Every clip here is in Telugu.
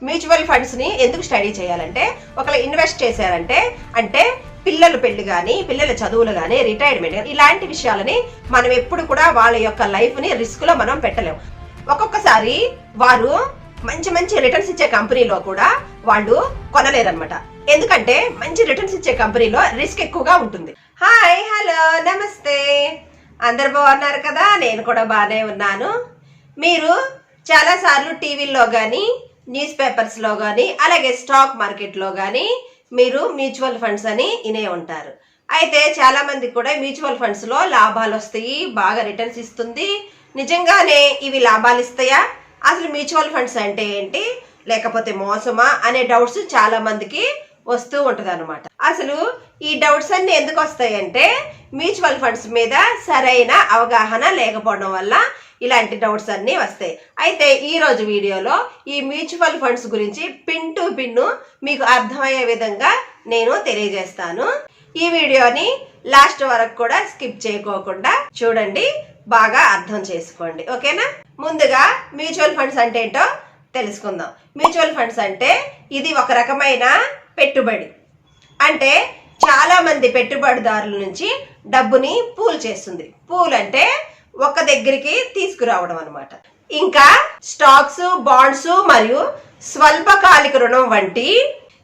మ్యూచువల్ ఫండ్స్ ని ఎందుకు స్టడీ చేయాలంటే, ఒకళ్ళు ఇన్వెస్ట్ చేశారంటే అంటే పిల్లల పెళ్లి కానీ, పిల్లల చదువులు కానీ, రిటైర్మెంట్ ఇలాంటి విషయాలని మనం ఎప్పుడు కూడా వాళ్ళ యొక్క లైఫ్ ని రిస్క్ లో మనం పెట్టలేము. ఒక్కొక్కసారి వారు మంచి మంచి రిటర్న్స్ ఇచ్చే కంపెనీలో కూడా వాళ్ళు కొనలేరనమాట. ఎందుకంటే మంచి రిటర్న్స్ ఇచ్చే కంపెనీలో రిస్క్ ఎక్కువగా ఉంటుంది. హాయ్, హలో, నమస్తే, అందరు బాగున్నారు కదా? నేను కూడా బాగానే ఉన్నాను. మీరు చాలా సార్లు టీవీల్లో కానీ, న్యూస్ పేపర్స్లో కానీ, అలాగే స్టాక్ మార్కెట్లో కానీ మీరు మ్యూచువల్ ఫండ్స్ అని వినే ఉంటారు. అయితే చాలా మంది కూడా మ్యూచువల్ ఫండ్స్ లో లాభాలు వస్తాయి, బాగా రిటర్న్స్ ఇస్తుంది. నిజంగానే ఇవి లాభాలు ఇస్తాయా? అసలు మ్యూచువల్ ఫండ్స్ అంటే ఏంటి, లేకపోతే మోసమా అనే డౌట్స్ చాలా మందికి వస్తూ ఉంటది అనమాట. అసలు ఈ డౌట్స్ అన్ని ఎందుకు వస్తాయంటే, మ్యూచువల్ ఫండ్స్ మీద సరైన అవగాహన లేకపోవడం వల్ల ఇలాంటి డౌట్స్ అన్ని వస్తాయి. అయితే ఈ రోజు వీడియోలో ఈ మ్యూచువల్ ఫండ్స్ గురించి పిన్ టు పిన్ మీకు అర్థమయ్యే విధంగా నేను తెలియజేస్తాను. ఈ వీడియోని లాస్ట్ వరకు కూడా స్కిప్ చేయకోకుండా చూడండి, బాగా అర్థం చేసుకోండి, ఓకేనా? ముందుగా మ్యూచువల్ ఫండ్స్ అంటే ఏంటో తెలుసుకుందాం. మ్యూచువల్ ఫండ్స్ అంటే ఇది ఒక రకమైన పెట్టుబడి. అంటే చాలా మంది పెట్టుబడిదారుల నుంచి డబ్బుని పూల్ చేస్తుంది. పూల్ అంటే ఒక దగ్గరికి తీసుకురావడం అనమాట. ఇంకా స్టాక్స్, బాండ్స్ మరియు స్వల్పకాలిక రుణం వంటి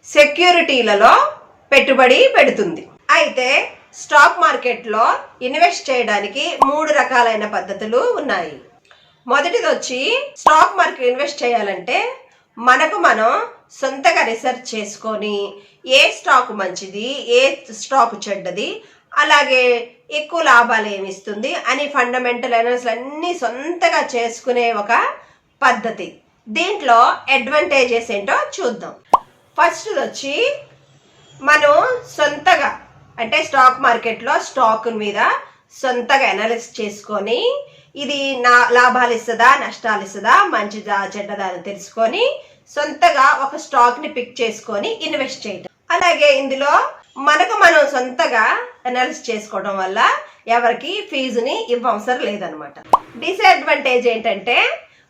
సెక్యూరిటీలలో పెట్టుబడి పెడుతుంది. అయితే స్టాక్ మార్కెట్ లో ఇన్వెస్ట్ చేయడానికి 3 రకాలైన పద్ధతులు ఉన్నాయి. మొదటిది వచ్చి, స్టాక్ మార్కెట్ ఇన్వెస్ట్ చేయాలంటే మనం సొంతగా రీసెర్చ్ చేసుకొని ఏ స్టాక్ మంచిది, ఏ స్టాక్ చెడ్డది, అలాగే ఎక్కువ లాభాలు ఏమిస్తుంది అని ఫండమెంటల్ అనాలిసిస్ అన్ని సొంతగా చేసుకునే ఒక పద్ధతి. దీంట్లో అడ్వాంటేజెస్ ఏంటో చూద్దాం. ఫస్ట్ వచ్చి, మనం సొంతగా అంటే స్టాక్ మార్కెట్లో స్టాక్ మీద సొంతగా అనాలిసిస్ చేసుకొని ఇది లాభాలు ఇస్తుందా, నష్టాలు ఇస్తుందా, మంచిదా, చెడ్డదా అని తెలుసుకొని సొంతగా ఒక స్టాక్ ని పిక్ చేసుకొని ఇన్వెస్ట్ చేయడం. అలాగే ఇందులో మనం సొంతగా అనాలిసిస్ చేసుకోవడం వల్ల ఎవరికి ఫీజుని ఇవ్వవసరం లేదనమాట. డిసడ్వాంటేజ్ ఏంటంటే,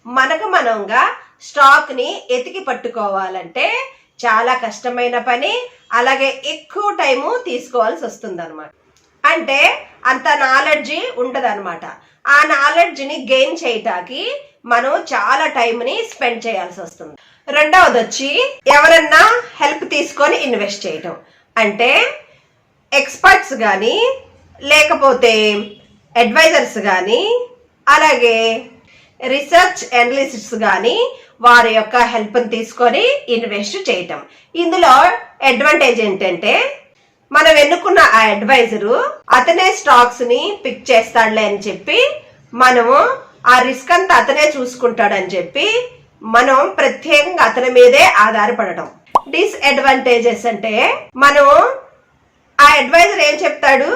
మనంగా స్టాక్ ని ఎతికి పట్టుకోవాలంటే చాలా కష్టమైన పని, అలాగే ఎక్కువ టైము తీసుకోవాల్సి వస్తుంది అనమాట. అంటే అంత నాలెడ్జి ఉండదు అనమాట. ఆ నాలెడ్జ్ని గెయిన్ చేయటానికి మనం చాలా టైంని స్పెండ్ చేయాల్సి వస్తుంది. రెండవది వచ్చి, ఎవరన్నా హెల్ప్ తీసుకొని ఇన్వెస్ట్ చేయటం. అంటే ఎక్స్పర్ట్స్ కానీ, లేకపోతే అడ్వైజర్స్ కానీ, అలాగే రీసెర్చ్ అనలిస్ట్స్ కానీ వారి యొక్క హెల్ప్ని తీసుకొని ఇన్వెస్ట్ చేయటం. ఇందులో అడ్వాంటేజ్ ఏంటంటే, మనం ఎన్నుకున్న ఆ అడ్వైజరు అతనే స్టాక్స్ ని పిక్ చేస్తాడులే అని చెప్పి, మనము ఆ రిస్క్ అంతా అతనే చూసుకుంటాడని చెప్పి మనం ప్రత్యేకంగా అతని మీదే ఆధారపడటం. డిస్అడ్వాంటేజెస్ అంటే, మనం ఆ అడ్వైజర్ ఏం చెప్తాడు,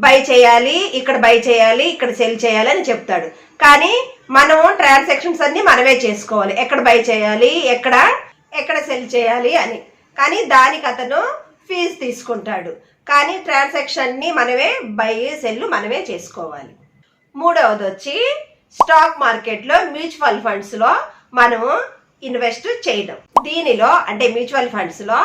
బై చేయాలి, ఇక్కడ బై చేయాలి, ఇక్కడ సెల్ చేయాలి అని చెప్తాడు. కానీ మనం ట్రాన్సాక్షన్స్ అన్ని మనమే చేసుకోవాలి, ఎక్కడ బై చేయాలి, ఎక్కడ సెల్ చేయాలి అని. కానీ దానికి అతను ఫీజు తీసుకుంటాడు. కానీ ట్రాన్సాక్షన్ ని మనమే బై సెల్ మనమే చేసుకోవాలి. మూడవది వచ్చి, స్టాక్ మార్కెట్ లో మ్యూచువల్ ఫండ్స్ లో మనము ఇన్వెస్ట్ చేయడం. దీనిలో అంటే మ్యూచువల్ ఫండ్స్ లో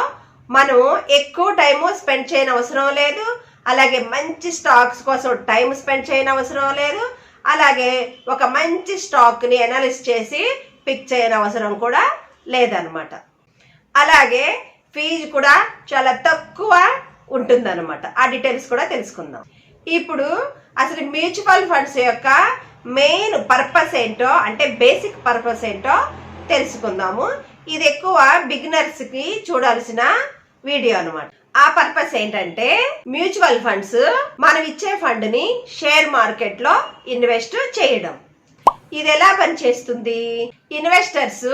మనం ఎక్కువ టైము స్పెండ్ చేయని అవసరం లేదు, అలాగే మంచి స్టాక్స్ కోసం టైం స్పెండ్ చేయని అవసరం లేదు, అలాగే ఒక మంచి స్టాక్ ని అనాలిసిస్ చేసి పిక్ చేయని అవసరం కూడా లేదనమాట. అలాగే ఫీజు కూడా చాలా తక్కువ ఉంటుందన్నమాట. ఆ డీటెయిల్స్ కూడా తెలుసుకుందాం. ఇప్పుడు అసలు మ్యూచువల్ ఫండ్స్ యొక్క మెయిన్ పర్పస్ ఏంటో, అంటే బేసిక్ పర్పస్ ఏంటో తెలుసుకుందాము. ఇది ఎక్కువ బిగినర్స్ కి చూడాల్సిన వీడియో అనమాట. ఆ పర్పస్ ఏంటంటే, మ్యూచువల్ ఫండ్స్ మనం ఇచ్చే ఫండ్ ని షేర్ మార్కెట్ లో ఇన్వెస్ట్ చేయడం. ఇది ఎలా పనిచేస్తుంది, ఇన్వెస్టర్స్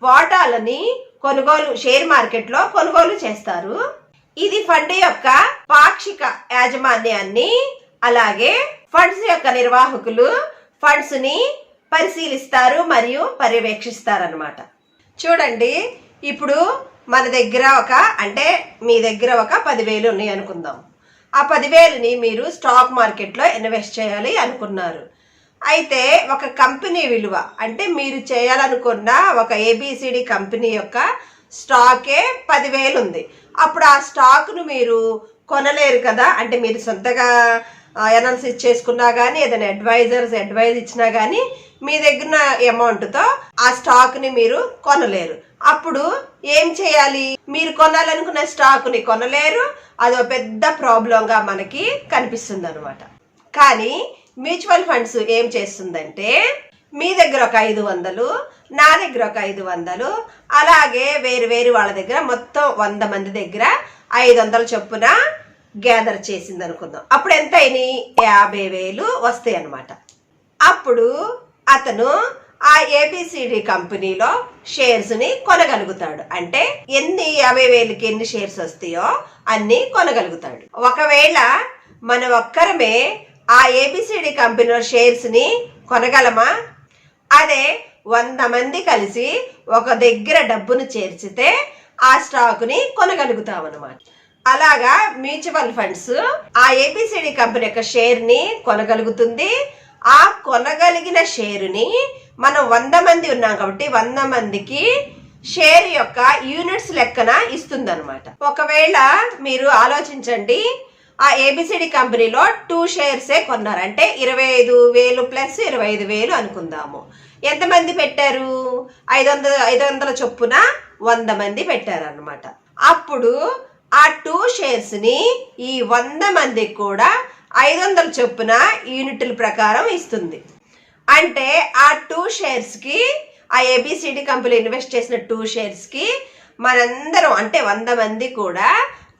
వాటాలని షేర్ మార్కెట్ లో కొనుగోలు చేస్తారు. ఇది ఫండ్ యొక్క పాక్షిక యాజమాన్యాన్ని, అలాగే ఫండ్స్ యొక్క నిర్వాహకులు ఫండ్స్ ని పరిశీలిస్తారు మరియు పర్యవేక్షిస్తారు అన్నమాట. చూడండి, ఇప్పుడు మన దగ్గర మీ దగ్గర ఒక 10,000 ఉన్నాయి అనుకుందాం. ఆ 10,000ని మీరు స్టాక్ మార్కెట్లో ఇన్వెస్ట్ చేయాలి అనుకున్నారు. అయితే ఒక కంపెనీ విలువ అంటే మీరు చేయాలనుకున్న ఒక ఏబిసిడి కంపెనీ యొక్క స్టాకే 10,000 ఉంది. అప్పుడు ఆ స్టాక్ను మీరు కొనలేరు కదా. అంటే మీరు సొంతగా అనాలిసిస్ చేసుకున్నా కానీ ఏదైనా అడ్వైజ్ ఇచ్చినా కానీ మీ దగ్గర అమౌంట్తో ఆ స్టాక్ని మీరు కొనలేరు. అప్పుడు ఏం చేయాలి? మీరు కొనాలనుకున్న స్టాక్ని కొనలేరు. అదో పెద్ద ప్రాబ్లంగా మనకి కనిపిస్తుంది అనమాట. కానీ మ్యూచువల్ ఫండ్స్ ఏం చేస్తుందంటే మీ దగ్గర ఒక 500, నా దగ్గర ఒక 500, అలాగే వేరు వాళ్ళ దగ్గర మొత్తం 100 మంది దగ్గర 500 చొప్పున గ్యాదర్ చేసింది అనుకుందాం. అప్పుడు ఎంత అయినాయి? 50,000 వస్తాయి అన్నమాట. అప్పుడు అతను ఆ ఏబిసిడి కంపెనీలో షేర్స్ ని కొనగలుగుతాడు. అంటే 50,000కి ఎన్ని షేర్స్ వస్తాయో అన్ని కొనగలుగుతాడు. ఒకవేళ మన ఒక్కరమే ఆ ఏబిసిడి కంపెనీలో షేర్స్ ని కొనగలమా? అదే 100 మంది కలిసి ఒక దగ్గర డబ్బును చేర్చితే ఆ స్టాక్ ని కొనగలుగుతాం అన్నమాట. అలాగా మ్యూచువల్ ఫండ్స్ ఆ ఏబిసిడి కంపెనీ యొక్క షేర్ ని కొనగలుగుతుంది. ఆ కొనగలిగిన షేరుని మనం 100 మంది ఉన్నాం కాబట్టి 100 మందికి షేర్ యొక్క యూనిట్స్ లెక్కన ఇస్తుంది అనమాట. ఒకవేళ మీరు ఆలోచించండి, ఆ ఏబిసిడి కంపెనీలో 2 షేర్సే కొన్నారు. అంటే 25,000 ప్లస్ 25,000 అనుకుందాము. ఎంతమంది పెట్టారు? 500 చొప్పున 100 మంది పెట్టారు అనమాట. అప్పుడు ఆ 2 షేర్స్ ని ఈ 100 మందికి కూడా 500 చొప్పున యూనిట్ల ప్రకారం ఇస్తుంది. అంటే ఆ 2 షేర్స్ కి ఆ ఏబిసిడి కంపెనీ ఇన్వెస్ట్ చేసిన 2 షేర్స్ కి మనందరం అంటే 100 మంది కూడా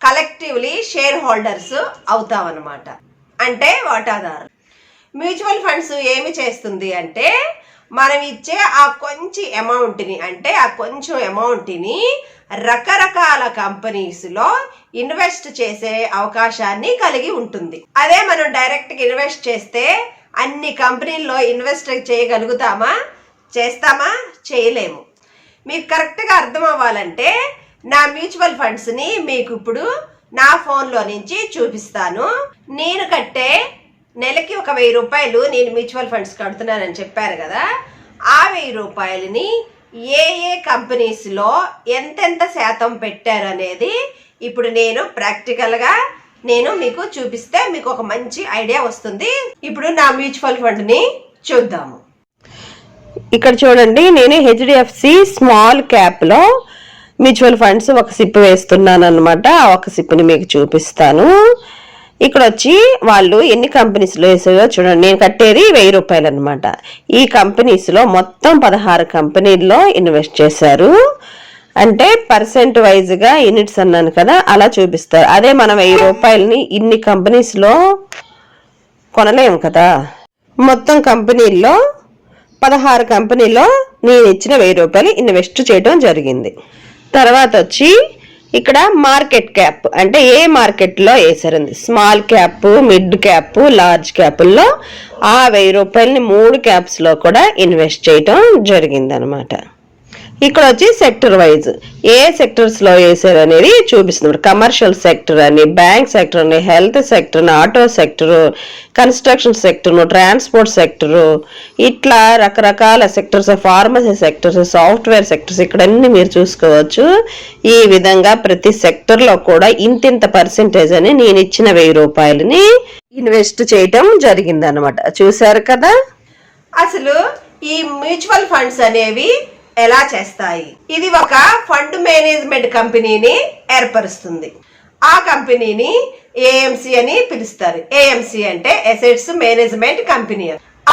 కలెక్టివ్లీ షేర్ హోల్డర్స్ అవుతాం అన్నమాట. అంటే వాటాదారులు. మ్యూచువల్ ఫండ్స్ ఏమి చేస్తుంది అంటే మనం ఇచ్చే ఆ కొంచెం అమౌంట్ని రకరకాల కంపెనీస్లో ఇన్వెస్ట్ చేసే అవకాశాన్ని కలిగి ఉంటుంది. అదే మనం డైరెక్ట్గా ఇన్వెస్ట్ చేస్తే అన్ని కంపెనీల్లో ఇన్వెస్ట్ చేయగలుగుతామా? చేస్తామా? చేయలేము. మీకు కరెక్ట్గా అర్థం అవ్వాలంటే నా మ్యూచువల్ ఫండ్స్ని మీకు ఇప్పుడు నా ఫోన్లో నుంచి చూపిస్తాను. నేను కట్టే నెలకి ఒక 1,000 రూపాయలు నేను మ్యూచువల్ ఫండ్స్ కడుతున్నానని చెప్పారు కదా. ఆ 1,000 రూపాయలని ఏ కంపెనీస్లో ఎంతెంత శాతం పెట్టారు అనేది ఇప్పుడు నేను ప్రాక్టికల్గా మీకు చూపిస్తే మీకు ఒక మంచి ఐడియా వస్తుంది. ఇప్పుడు నా మ్యూచువల్ ఫండ్ని చూద్దాము. ఇక్కడ చూడండి, నేను హెచ్డిఎఫ్సి స్మాల్ క్యాప్లో మ్యూచువల్ ఫండ్స్ ఒక సిప్ వేస్తున్నాను అనమాట. ఆ ఒక సిప్ని మీకు చూపిస్తాను. ఇక్కడ వచ్చి వాళ్ళు ఎన్ని కంపెనీస్లో వేసారో చూడండి. నేను కట్టేది 1,000 రూపాయలు అనమాట. ఈ కంపెనీస్లో మొత్తం 16 కంపెనీల్లో ఇన్వెస్ట్ చేశారు. అంటే పర్సెంట్ వైజ్గా యూనిట్స్ అన్నాను కదా, అలా చూపిస్తారు. అదే మనం 1,000 రూపాయలని ఇన్ని కంపెనీస్లో కొనలేము కదా. మొత్తం కంపెనీల్లో 16 కంపెనీల్లో నేను ఇచ్చిన 1,000 రూపాయలు ఇన్వెస్ట్ చేయడం జరిగింది. తర్వాత వచ్చి ఇక్కడ మార్కెట్ క్యాప్ అంటే ఏ మార్కెట్లో వేసారండి. Small cap, mid cap, large క్యాపుల్లో ఆ 1,000 రూపాయలని 3 క్యాప్స్లో కూడా ఇన్వెస్ట్ చేయటం జరిగింది అనమాట. ఇక్కడ వచ్చి సెక్టర్ వైజ్ ఏ సెక్టర్స్లో వేసారు అనేది చూపిస్తుంది. కమర్షియల్ సెక్టర్ అని, బ్యాంక్ సెక్టర్ అని, హెల్త్ సెక్టర్ అని, auto sector, construction sector, transport sector, ఇట్లా రకరకాల sectors, pharmacy sectors, software sectors ఇక్కడ అన్ని మీరు చూసుకోవచ్చు. ఈ విధంగా ప్రతి సెక్టర్లో కూడా ఇంతింత పర్సెంటేజ్ అని నేను ఇచ్చిన 1,000 రూపాయలని ఇన్వెస్ట్ చేయటం జరిగింది అనమాట. చూసారు కదా. అసలు ఈ మ్యూచువల్ ఫండ్స్ అనేవి ఎలా చేస్తాయి? ఇది ఒక ఫండ్ మేనేజ్మెంట్ కంపెనీని ఏర్పరుస్తుంది. ఆ కంపెనీని ఏఎంసి అని పిలుస్తారు. ఏఎంసి అంటే అసెట్స్ మేనేజ్మెంట్ కంపెనీ.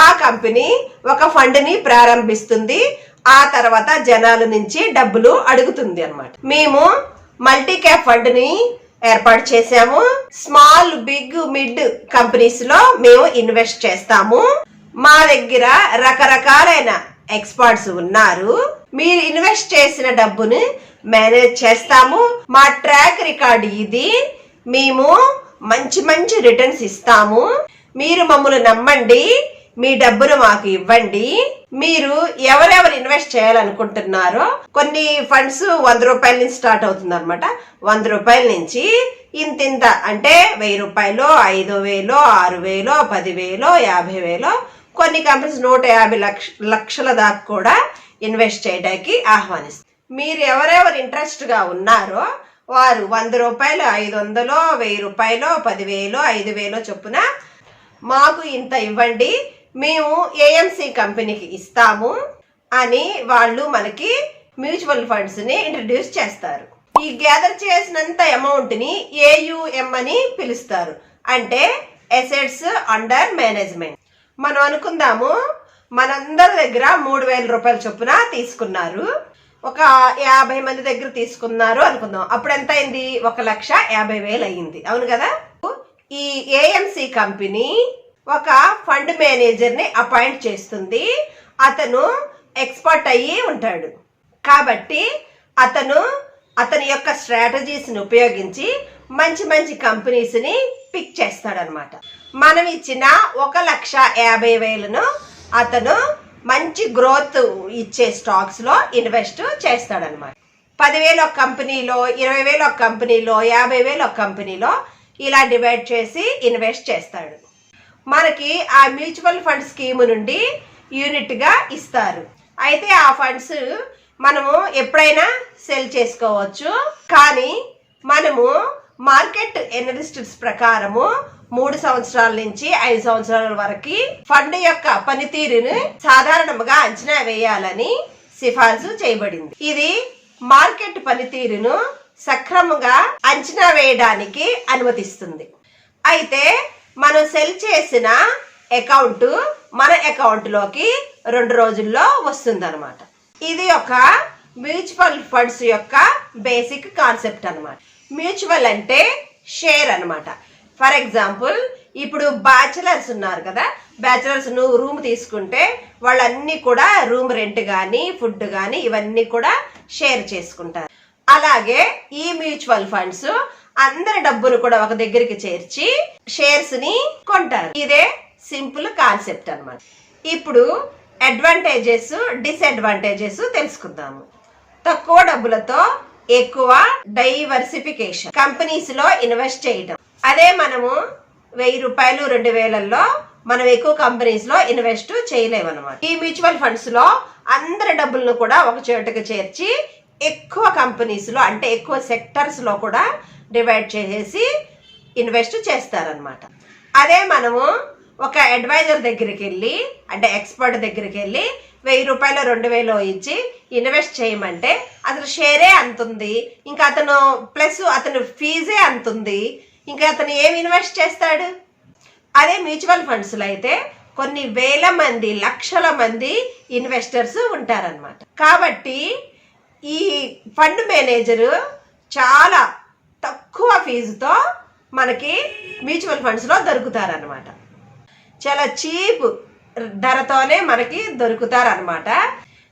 ఆ కంపెనీ ఒక ఫండ్ ని ప్రారంభిస్తుంది. ఆ తర్వాత జనాల నుంచి డబ్బులు అడుగుతుంది అన్నమాట. మేము మల్టీ క్యాప్ ఫండ్ ని ఏర్పాటు చేసాము. స్మాల్, బిగ్, మిడ్ కంపెనీస్ లో మేము ఇన్వెస్ట్ చేస్తాము. మా దగ్గర రకరకాలైన ఎక్స్పర్ట్స్ ఉన్నారు. మీరు ఇన్వెస్ట్ చేసిన డబ్బుని మేనేజ్ చేస్తాము. మా ట్రాక్ రికార్డ్ ఇది. మేము మంచి రిటర్న్స్ ఇస్తాము. మీరు మమ్మల్ని నమ్మండి, మీ డబ్బును మాకు ఇవ్వండి. మీరు ఎవరెవరు ఇన్వెస్ట్ చేయాలనుకుంటున్నారో కొన్ని ఫండ్స్ 100 రూపాయల నుంచి స్టార్ట్ అవుతుంది అనమాట. 100 రూపాయల నుంచి ఇంతింత అంటే 1,000 రూపాయలు, 5,000, 6,000, 10,000, 50,000, కొన్ని కంపెనీస్ 150 లక్షల దాకా కూడా ఇన్వెస్ట్ చేయడానికి ఆహ్వానిస్తారు. మీరు ఎవరెవరు ఇంట్రెస్ట్గా ఉన్నారో వారు 100 రూపాయలు, 500, 1000 రూపాయలు, 10,000, 5,000 చొప్పున మాకు ఇంత ఇవ్వండి, మేము ఏఎంసీ కంపెనీకి ఇస్తాము అని వాళ్ళు మనకి మ్యూచువల్ ఫండ్స్ని ఇంట్రడ్యూస్ చేస్తారు. ఈ గ్యాదర్ చేసినంత అమౌంట్ని AUM అని పిలుస్తారు, అంటే అసెట్స్ అండర్ మేనేజ్మెంట్. మనం అనుకుందాము మనందరి దగ్గర 3,000 రూపాయల చొప్పున తీసుకున్నారు, ఒక 50 మంది దగ్గర తీసుకున్నారు అనుకుందాం. అప్పుడు ఎంత అయింది? 1,50,000 అయ్యింది, అవును కదా. ఈ ఏఎంసీ కంపెనీ ఒక ఫండ్ మేనేజర్ని అపాయింట్ చేస్తుంది. అతను ఎక్స్పర్ట్ అయ్యి ఉంటాడు కాబట్టి అతని యొక్క స్ట్రాటజీస్ని ఉపయోగించి మంచి మంచి కంపెనీస్ని పిక్ చేస్తాడనమాట. మనం ఇచ్చిన 1,50,000ను అతను మంచి గ్రోత్ ఇచ్చే స్టాక్స్ లో ఇన్వెస్ట్ చేస్తాడనమాట. 10,000 ఒక కంపెనీలో, 20,000 ఒక కంపెనీలో, 50,000 ఒక కంపెనీలో ఇలా డివైడ్ చేసి ఇన్వెస్ట్ చేస్తాడు. మనకి ఆ మ్యూచువల్ ఫండ్ స్కీమ్ నుండి యూనిట్ గా ఇస్తారు. అయితే ఆ ఫండ్స్ మనము ఎప్పుడైనా సెల్ చేసుకోవచ్చు, కానీ మనము మార్కెట్ ఎనలిస్ట్స్ ప్రకారము 3 సంవత్సరాల నుంచి 5 సంవత్సరాల వరకు ఫండ్ యొక్క పనితీరుని సాధారణంగా అంచనా వేయాలని సిఫార్సు చేయబడింది. ఇది మార్కెట్ పనితీరును సక్రమంగా అంచనా వేయడానికి అనుమతిస్తుంది. అయితే మనం సెల్ చేసిన అకౌంట్ మన అకౌంట్ లోకి 2 రోజుల్లో వస్తుంది అనమాట. ఇది ఒక మ్యూచువల్ ఫండ్స్ యొక్క బేసిక్ కాన్సెప్ట్ అనమాట. మ్యూచువల్ అంటే షేర్ అనమాట. ఫర్ ఎగ్జాంపుల్, ఇప్పుడు బ్యాచిలర్స్ ఉన్నారు కదా, బ్యాచిలర్స్ నువ్వు రూమ్ తీసుకుంటే వాళ్ళన్నీ కూడా రూమ్ రెంట్ కానీ ఫుడ్ కానీ ఇవన్నీ కూడా షేర్ చేసుకుంటారు. అలాగే ఈ మ్యూచువల్ ఫండ్స్ అందరి డబ్బును కూడా ఒక దగ్గరికి చేర్చి షేర్స్ ని కొంటారు. ఇదే సింపుల్ కాన్సెప్ట్ అనమాట. ఇప్పుడు అడ్వాంటేజెస్, డిసడ్వాంటేజెస్ తెలుసుకుందాము. తక్కువ డబ్బులతో ఎక్కువ డైవర్సిఫికేషన్, కంపెనీస్ లో ఇన్వెస్ట్ చేయడం. అదే మనము 1,000 రూపాయలు, 2,000లో మనం ఎక్కువ కంపెనీస్ లో ఇన్వెస్ట్ చేయలేమన్నమాట. ఈ మ్యూచువల్ ఫండ్స్ లో అందరి డబ్బులను కూడా ఒక చోటుకు చేర్చి ఎక్కువ కంపెనీస్ లో, అంటే ఎక్కువ సెక్టర్స్ లో కూడా డివైడ్ చేసేసి ఇన్వెస్ట్ చేస్తారనమాట. అదే మనము ఒక అడ్వైజర్ దగ్గరికి వెళ్ళి, అంటే ఎక్స్పర్ట్ దగ్గరికి వెళ్ళి 1,000 రూపాయలు, 2,000 ఇచ్చి ఇన్వెస్ట్ చేయమంటే అసలు షేరే అంతుంది, ఇంకా అతను ప్లస్ అతను ఫీజే అంతుంది, ఇంకా అతను ఏమి ఇన్వెస్ట్ చేస్తాడు? అదే మ్యూచువల్ ఫండ్స్లో అయితే కొన్ని వేల మంది, లక్షల మంది ఇన్వెస్టర్స్ ఉంటారనమాట. కాబట్టి ఈ ఫండ్ మేనేజరు చాలా తక్కువ ఫీజుతో మనకి మ్యూచువల్ ఫండ్స్లో దొరుకుతారనమాట. చాలా చీప్ ధరతోనే మనకి దొరుకుతారనమాట.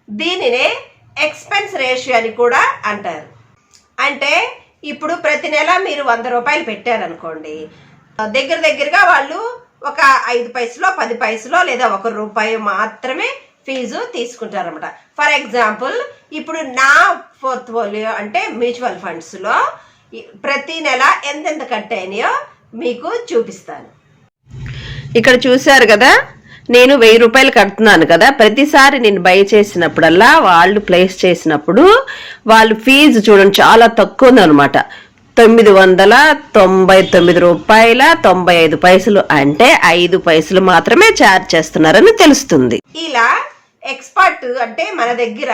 దీనినే ఎక్స్పెన్స్ రేషియో అని కూడా అంటారు. అంటే ఇప్పుడు ప్రతి నెల మీరు 100 రూపాయలు పెట్టారనుకోండి, దగ్గరగా వాళ్ళు ఒక 5 పైసలో, 10 పైసలో లేదా 1 రూపాయి మాత్రమే ఫీజు తీసుకుంటారనమాట. ఫర్ ఎగ్జాంపుల్, ఇప్పుడు నా పోర్ట్ఫోలియో అంటే మ్యూచువల్ ఫండ్స్లో ప్రతి నెల ఎంతెంత కట్ అయినాయో మీకు చూపిస్తాను. ఇక్కడ చూశారు కదా, నేను 1000 రూపాయలు కడుతున్నాను కదా. ప్రతిసారి నేను బై చేసినప్పుడల్లా వాళ్ళు ప్లేస్ చేసినప్పుడు వాళ్ళు ఫీజు చూడండి చాలా తక్కువ ఉందన్నమాట. 999 రూపాయల 95 పైసలు, అంటే 5 పైసలు మాత్రమే ఛార్జ్ చేస్తున్నారని తెలుస్తుంది. ఇలా ఎక్స్పర్ట్ అంటే మన దగ్గర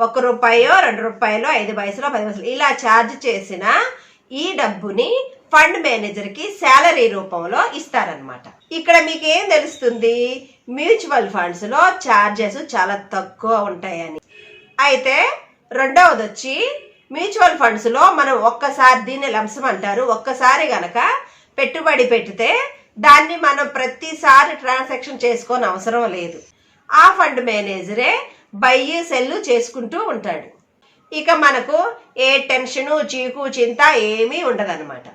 1 రూపాయో, 2 రూపాయలో, 5 పైసలో, 10 పైసలు ఇలా ఛార్జ్ చేసిన ఈ డబ్బుని ఫండ్ మేనేజర్ కి శాలరీ రూపంలో ఇస్తారనమాట. ఇక్కడ మీకు ఏం తెలుస్తుంది? మ్యూచువల్ ఫండ్స్ లో ఛార్జెస్ చాలా తక్కువ ఉంటాయని. అయితే రెండవది వచ్చి మ్యూచువల్ ఫండ్స్ లో మనం ఒక్కసారి, దీన్ని లంసం అంటారు, ఒక్కసారి గనక పెట్టుబడి పెడితే దాన్ని మనం ప్రతిసారి ట్రాన్సాక్షన్ చేసుకోని అవసరం లేదు. ఆ ఫండ్ మేనేజరే బై సెల్ చేసుకుంటూ ఉంటాడు. ఇక మనకు ఏ టెన్షను, చీకు, చింత ఏమీ ఉండదన్నమాట.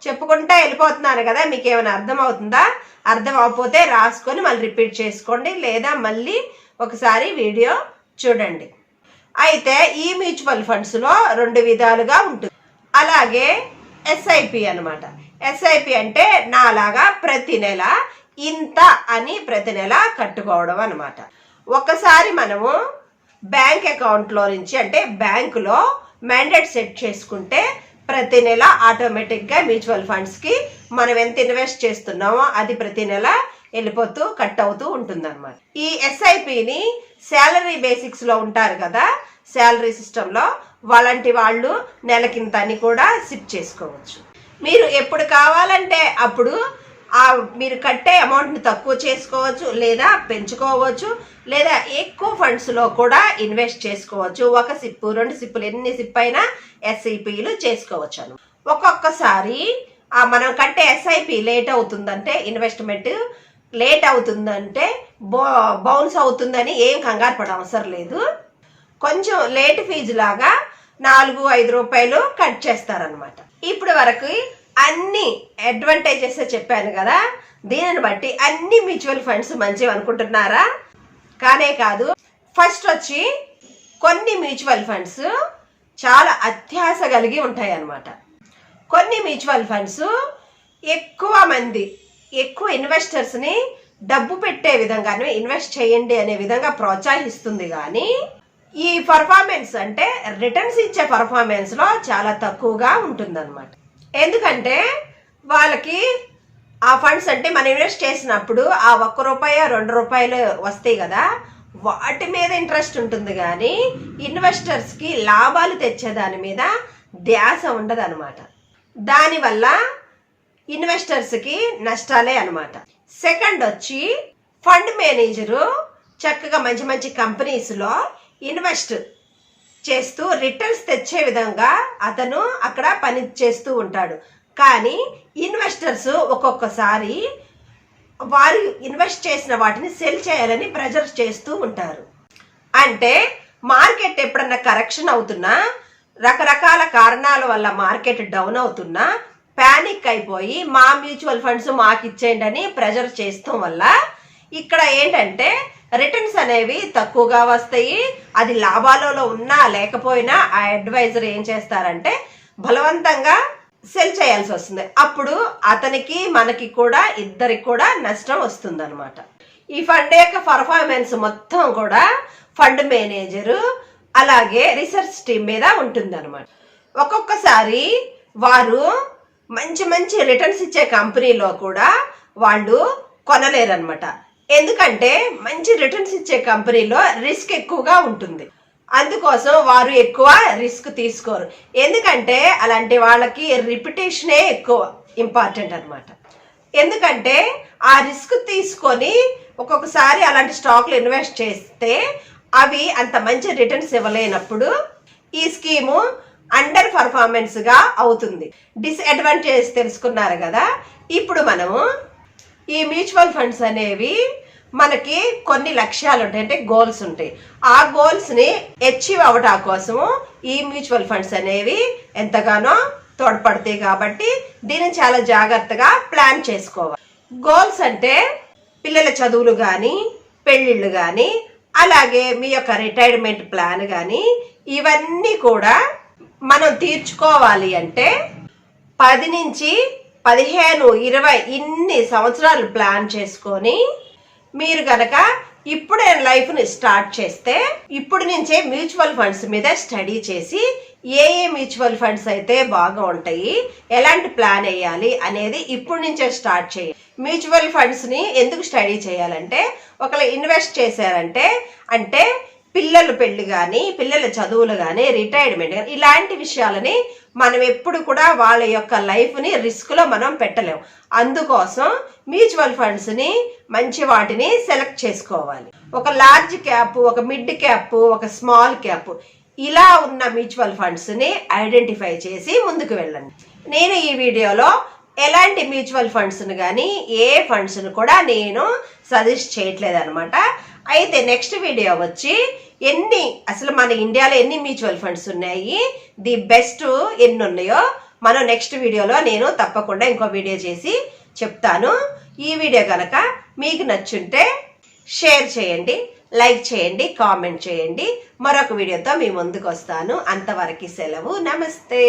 చెప్పుకుంటా వెళ్ళిపోతున్నాను కదా, మీకు ఏమైనా అర్థం అవుతుందా? అర్థం అవ్వకపోతే రాసుకొని మళ్ళీ రిపీట్ చేసుకోండి, లేదా మళ్ళీ ఒకసారి వీడియో చూడండి. అయితే ఈ మ్యూచువల్ ఫండ్స్లో 2 విధాలుగా ఉంటుంది. అలాగే ఎస్ఐపి అనమాట. ఎస్ఐపి అంటే నాలాగా ప్రతి నెల ఇంత అని ప్రతి నెల కట్టుకోవడం అనమాట. ఒకసారి మనము బ్యాంక్ అకౌంట్లో నుంచి అంటే బ్యాంకులో మ్యాండేట్ సెట్ చేసుకుంటే ప్రతి నెల ఆటోమేటిక్గా మ్యూచువల్ ఫండ్స్కి మనం ఎంత ఇన్వెస్ట్ చేస్తున్నామో అది ప్రతి నెల వెళ్ళిపోతూ కట్ అవుతూ ఉంటుంది అనమాట. ఈ ఎస్ఐపిని శాలరీ బేసిక్స్లో ఉంటారు కదా, శాలరీ సిస్టంలో వాళ్ళంటి వాళ్ళు నెలకింత అని కూడా సిప్ చేసుకోవచ్చు. మీరు ఎప్పుడు కావాలంటే అప్పుడు మీరు కట్టే అమౌంట్ని తక్కువ చేసుకోవచ్చు, లేదా పెంచుకోవచ్చు, లేదా ఎక్కువ ఫండ్స్లో కూడా ఇన్వెస్ట్ చేసుకోవచ్చు. ఒక సిప్పు 2 సిప్పులు ఎన్ని సిప్ అయినా ఎస్ఐపిలు చేసుకోవచ్చు అను. ఒక్కొక్కసారి మనం కట్టే ఎస్ఐపి లేట్ అవుతుందంటే, ఇన్వెస్ట్మెంట్ లేట్ అవుతుందంటే బౌన్స్ అవుతుందని ఏం కంగారు పడ అవసరం లేదు. కొంచెం లేట్ ఫీజు లాగా 4-5 రూపాయలు కట్ చేస్తారనమాట. ఇప్పుడు వరకు అన్ని అడ్వాంటేజెస్ చెప్పాను కదా, దీనిని బట్టి అన్ని మ్యూచువల్ ఫండ్స్ మంచివి అనుకుంటున్నారా? కానే కాదు. ఫస్ట్ వచ్చి కొన్ని మ్యూచువల్ ఫండ్స్ చాలా అత్యాశ కలిగి ఉంటాయి అన్నమాట. కొన్ని మ్యూచువల్ ఫండ్స్ ఎక్కువ ఇన్వెస్టర్స్ని డబ్బు పెట్టే విధంగానే ఇన్వెస్ట్ చేయండి అనే విధంగా ప్రోత్సహిస్తుంది. కానీ ఈ పర్ఫార్మెన్స్ అంటే రిటర్న్స్ ఇచ్చే పర్ఫార్మెన్స్లో చాలా తక్కువగా ఉంటుందన్నమాట. ఎందుకంటే వాళ్ళకి ఆ ఫండ్స్ అంటే మనం ఇన్వెస్ట్ చేసినప్పుడు ఆ 1 రూపాయ 2 రూపాయలు వస్తాయి కదా, వాటి మీద ఇంట్రెస్ట్ ఉంటుంది. కానీ ఇన్వెస్టర్స్కి లాభాలు తెచ్చే దాని మీద ధ్యాస ఉండదు అనమాట. దానివల్ల ఇన్వెస్టర్స్కి నష్టాలే అనమాట. సెకండ్ వచ్చి ఫండ్ మేనేజరు చక్కగా మంచి మంచి కంపెనీస్లో ఇన్వెస్ట్ చేస్తూ రిటర్న్స్ తెచ్చే విధంగా అతను అక్కడ పని చేస్తూ ఉంటాడు. కానీ ఇన్వెస్టర్స్ ఒక్కొక్కసారి వారు ఇన్వెస్ట్ చేసిన వాటిని సెల్ చేయాలని ప్రెజర్ చేస్తూ ఉంటారు. అంటే మార్కెట్ ఎప్పుడన్నా కరెక్షన్ అవుతున్నా, రకరకాల కారణాల వల్ల మార్కెట్ డౌన్ అవుతున్నా ప్యానిక్ అయిపోయి మా మ్యూచువల్ ఫండ్స్ మాకు ఇచ్చేయండి అని ప్రెజర్ చేస్తాం వల్ల ఇక్కడ ఏంటంటే రిటర్న్స్ అనేవి తక్కువగా వస్తాయి. అది లాభాలలో ఉన్నా లేకపోయినా ఆ అడ్వైజర్ ఏం చేస్తారంటే బలవంతంగా సెల్ చేయాల్సి వస్తుంది. అప్పుడు అతనికి మనకి కూడా ఇద్దరికి కూడా నష్టం వస్తుంది అనమాట. ఈ ఫండ్ యొక్క పర్ఫార్మెన్స్ మొత్తం కూడా ఫండ్ మేనేజరు అలాగే రీసెర్చ్ టీమ్ మీద ఉంటుంది అనమాట. ఒక్కొక్కసారి వారు మంచి మంచి రిటర్న్స్ ఇచ్చే కంపెనీలో కూడా వాళ్ళు కొనలేరనమాట. ఎందుకంటే మంచి రిటర్న్స్ ఇచ్చే కంపెనీలో రిస్క్ ఎక్కువగా ఉంటుంది. అందుకోసం వారు ఎక్కువ రిస్క్ తీసుకోరు. ఎందుకంటే అలాంటి వాళ్ళకి రిపిటేషనే ఎక్కువ ఇంపార్టెంట్ అనమాట. ఎందుకంటే ఆ రిస్క్ తీసుకొని ఒక్కొక్కసారి అలాంటి స్టాక్లు ఇన్వెస్ట్ చేస్తే అవి అంత మంచి రిటర్న్స్ ఇవ్వలేనప్పుడు ఈ స్కీము అండర్ పర్ఫార్మెన్స్ గా అవుతుంది. డిస్అడ్వాంటేజ్ తెలుసుకున్నారు కదా. ఇప్పుడు మనము ఈ మ్యూచువల్ ఫండ్స్ అనేవి మనకి కొన్ని లక్ష్యాలు ఉంటాయి, అంటే గోల్స్ ఉంటాయి. ఆ గోల్స్ని అచీవ్ అవ్వటం కోసము ఈ మ్యూచువల్ ఫండ్స్ అనేవి ఎంతగానో తోడ్పడతాయి. కాబట్టి దీన్ని చాలా జాగ్రత్తగా ప్లాన్ చేసుకోవాలి. గోల్స్ అంటే పిల్లల చదువులు కానీ, పెళ్ళిళ్ళు కానీ, అలాగే మీ యొక్క రిటైర్మెంట్ ప్లాన్ కానీ, ఇవన్నీ కూడా మనం తీర్చుకోవాలి అంటే 10 నుంచి 15, 20 ఇన్ని సంవత్సరాలు ప్లాన్ చేసుకొని మీరు గనక ఇప్పుడే లైఫ్ని స్టార్ట్ చేస్తే ఇప్పటి నుంచే మ్యూచువల్ ఫండ్స్ మీద స్టడీ చేసి ఏ మ్యూచువల్ ఫండ్స్ అయితే బాగా ఉంటాయి, ఎలాంటి ప్లాన్ వేయాలి అనేది ఇప్పటి నుంచే స్టార్ట్ చేయాలి. మ్యూచువల్ ఫండ్స్ని ఎందుకు స్టడీ చేయాలంటే ఒకవేళ ఇన్వెస్ట్ చేశారంటే అంటే పిల్లల పెళ్లి కానీ, పిల్లల చదువులు కానీ, రిటైర్మెంట్ కానీ ఇలాంటి విషయాలని మనం ఎప్పుడు కూడా వాళ్ళ యొక్క లైఫ్ని రిస్క్లో మనం పెట్టలేము. అందుకోసం మ్యూచువల్ ఫండ్స్ని మంచి వాటిని సెలెక్ట్ చేసుకోవాలి. ఒక లార్జ్ క్యాప్, ఒక మిడ్ క్యాప్, ఒక స్మాల్ క్యాప్ ఇలా ఉన్న మ్యూచువల్ ఫండ్స్ని ఐడెంటిఫై చేసి ముందుకు వెళ్ళండి. నేను ఈ వీడియోలో ఎలాంటి మ్యూచువల్ ఫండ్స్ని కానీ ఏ ఫండ్స్ని కూడా నేను సజెస్ట్ చేయట్లేదు అనమాట. అయితే నెక్స్ట్ వీడియో వచ్చి అసలు మన ఇండియాలో ఎన్ని మ్యూచువల్ ఫండ్స్ ఉన్నాయి, ది బెస్ట్ ఎన్ని ఉన్నాయో మనం నెక్స్ట్ వీడియోలో నేను తప్పకుండా ఇంకో వీడియో చేసి చెప్తాను. ఈ వీడియో కనుక మీకు నచ్చుంటే షేర్ చేయండి, లైక్ చేయండి, కామెంట్ చేయండి. మరొక వీడియోతో మీ ముందుకు వస్తాను. అంతవరకు సెలవు. నమస్తే.